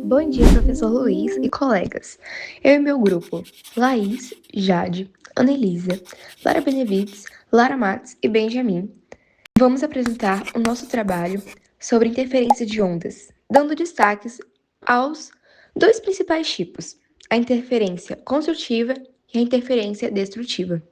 Bom dia, professor Luiz e colegas. Eu e meu grupo, Laís, Jade, Anelisa, Lara Benevides, Lara Matos e Benjamin, vamos apresentar o nosso trabalho sobre interferência de ondas, dando destaques aos dois principais tipos, a interferência construtiva e a interferência destrutiva.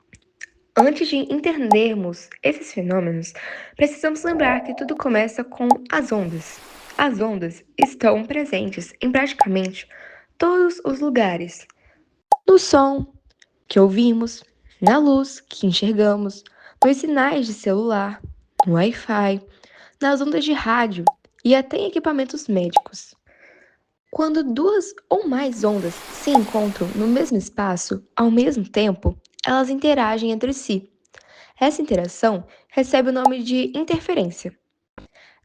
Antes de entendermos esses fenômenos, precisamos lembrar que tudo começa com as ondas. As ondas estão presentes em praticamente todos os lugares. No som que ouvimos, na luz que enxergamos, nos sinais de celular, no Wi-Fi, nas ondas de rádio e até em equipamentos médicos. Quando duas ou mais ondas se encontram no mesmo espaço ao mesmo tempo, elas interagem entre si. Essa interação recebe o nome de interferência.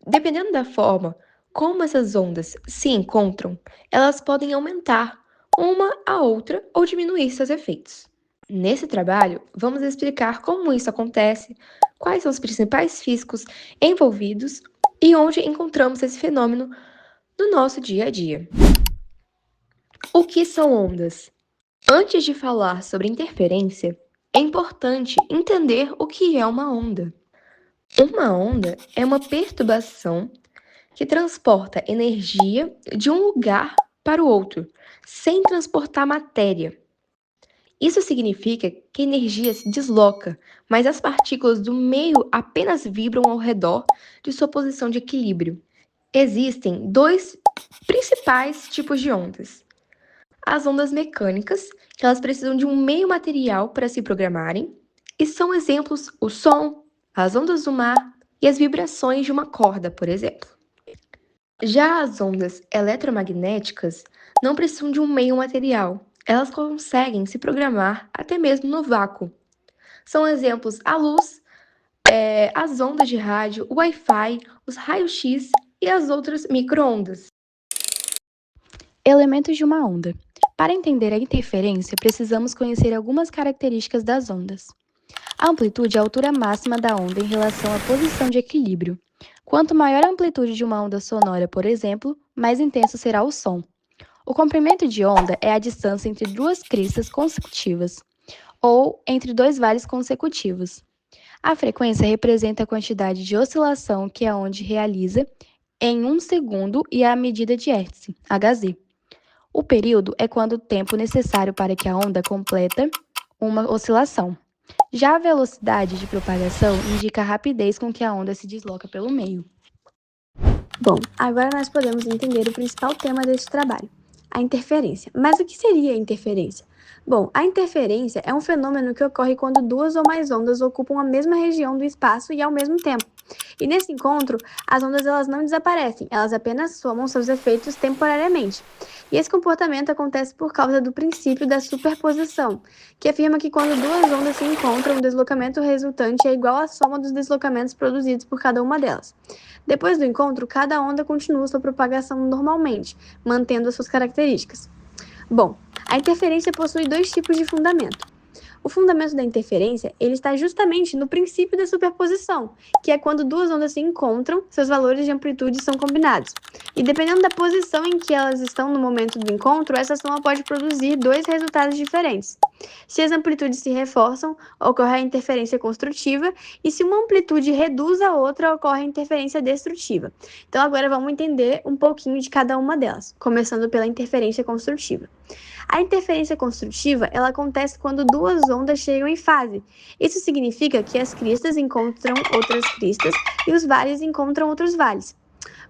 Dependendo da forma como essas ondas se encontram, elas podem aumentar uma a outra ou diminuir seus efeitos. Nesse trabalho, vamos explicar como isso acontece, quais são os principais físicos envolvidos e onde encontramos esse fenômeno no nosso dia a dia. O que são ondas? Antes de falar sobre interferência, é importante entender o que é uma onda. Uma onda é uma perturbação que transporta energia de um lugar para o outro, sem transportar matéria. Isso significa que a energia se desloca, mas as partículas do meio apenas vibram ao redor de sua posição de equilíbrio. Existem dois principais tipos de ondas. As ondas mecânicas, que elas precisam de um meio material para se programarem, e são exemplos o som, as ondas do mar e as vibrações de uma corda, por exemplo. Já as ondas eletromagnéticas não precisam de um meio material, elas conseguem se programar até mesmo no vácuo. São exemplos a luz, as ondas de rádio, o Wi-Fi, os raios-x e as outras micro-ondas. Elementos de uma onda. Para entender a interferência, precisamos conhecer algumas características das ondas. A amplitude é a altura máxima da onda em relação à posição de equilíbrio. Quanto maior a amplitude de uma onda sonora, por exemplo, mais intenso será o som. O comprimento de onda é a distância entre duas cristas consecutivas, ou entre dois vales consecutivos. A frequência representa a quantidade de oscilação que a onda realiza em 1 segundo e a medida de Hertz, Hz. O período é quando o tempo necessário para que a onda completa uma oscilação. Já a velocidade de propagação indica a rapidez com que a onda se desloca pelo meio. Bom, agora nós podemos entender o principal tema deste trabalho, a interferência. Mas o que seria a interferência? Bom, a interferência é um fenômeno que ocorre quando duas ou mais ondas ocupam a mesma região do espaço e ao mesmo tempo. E nesse encontro, as ondas elas não desaparecem, elas apenas somam seus efeitos temporariamente. E esse comportamento acontece por causa do princípio da superposição, que afirma que quando duas ondas se encontram, o deslocamento resultante é igual à soma dos deslocamentos produzidos por cada uma delas. Depois do encontro, cada onda continua sua propagação normalmente, mantendo as suas características. Bom, a interferência possui dois tipos de fundamento. O fundamento da interferência ele está justamente no princípio da superposição, que é quando duas ondas se encontram, seus valores de amplitude são combinados. E dependendo da posição em que elas estão no momento do encontro, essa soma pode produzir dois resultados diferentes. Se as amplitudes se reforçam, ocorre a interferência construtiva, e se uma amplitude reduz a outra, ocorre a interferência destrutiva. Então agora vamos entender um pouquinho de cada uma delas, começando pela interferência construtiva. A interferência construtiva ela acontece quando duas ondas chegam em fase. Isso significa que as cristas encontram outras cristas e os vales encontram outros vales.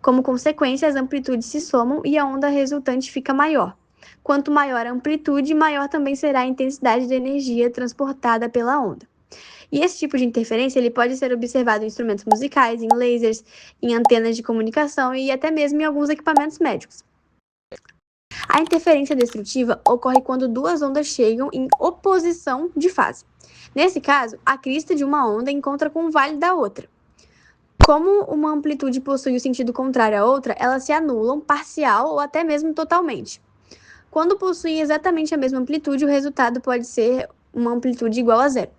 Como consequência, as amplitudes se somam e a onda resultante fica maior. Quanto maior a amplitude, maior também será a intensidade de energia transportada pela onda. E esse tipo de interferência ele pode ser observado em instrumentos musicais, em lasers, em antenas de comunicação e até mesmo em alguns equipamentos médicos. A interferência destrutiva ocorre quando duas ondas chegam em oposição de fase. Nesse caso, a crista de uma onda encontra com o vale da outra. Como uma amplitude possui o sentido contrário à outra, elas se anulam parcial ou até mesmo totalmente. Quando possuem exatamente a mesma amplitude, o resultado pode ser uma amplitude igual a zero.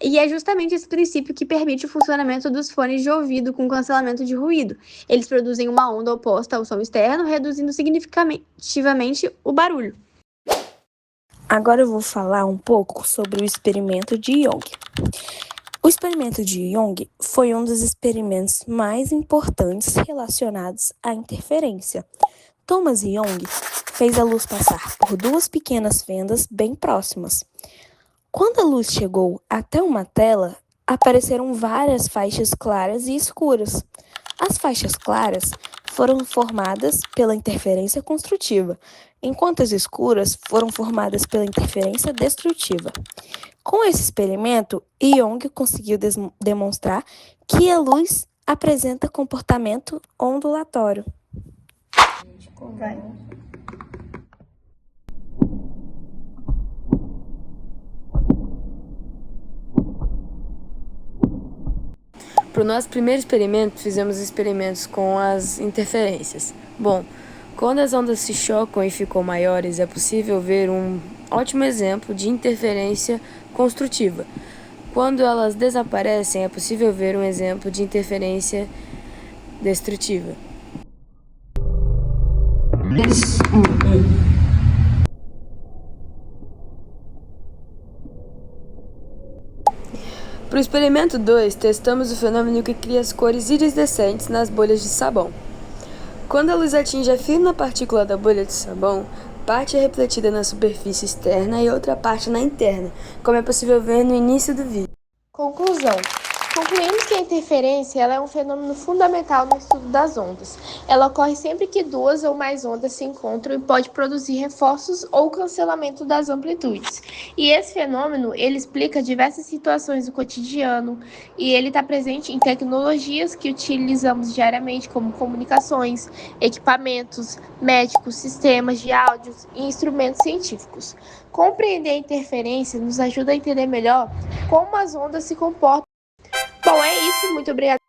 E é justamente esse princípio que permite o funcionamento dos fones de ouvido com cancelamento de ruído. Eles produzem uma onda oposta ao som externo, reduzindo significativamente o barulho. Agora eu vou falar um pouco sobre o experimento de Young. O experimento de Young foi um dos experimentos mais importantes relacionados à interferência. Thomas Young fez a luz passar por duas pequenas fendas bem próximas. Quando a luz chegou até uma tela, apareceram várias faixas claras e escuras. As faixas claras foram formadas pela interferência construtiva, enquanto as escuras foram formadas pela interferência destrutiva. Com esse experimento, Young conseguiu demonstrar que a luz apresenta comportamento ondulatório. Para o nosso primeiro experimento, fizemos experimentos com as interferências. Bom, quando as ondas se chocam e ficam maiores, é possível ver um ótimo exemplo de interferência construtiva. Quando elas desaparecem, é possível ver um exemplo de interferência destrutiva. Para o experimento 2, testamos o fenômeno que cria as cores iridescentes nas bolhas de sabão. Quando a luz atinge a fina partícula da bolha de sabão, parte é refletida na superfície externa e outra parte na interna, como é possível ver no início do vídeo. Conclusão. Concluímos que a interferência ela é um fenômeno fundamental no estudo das ondas. Ela ocorre sempre que duas ou mais ondas se encontram e pode produzir reforços ou cancelamento das amplitudes. E esse fenômeno, ele explica diversas situações do cotidiano e ele está presente em tecnologias que utilizamos diariamente, como comunicações, equipamentos, médicos, sistemas de áudios e instrumentos científicos. Compreender a interferência nos ajuda a entender melhor como as ondas se comportam. Bom, é isso. Muito obrigada.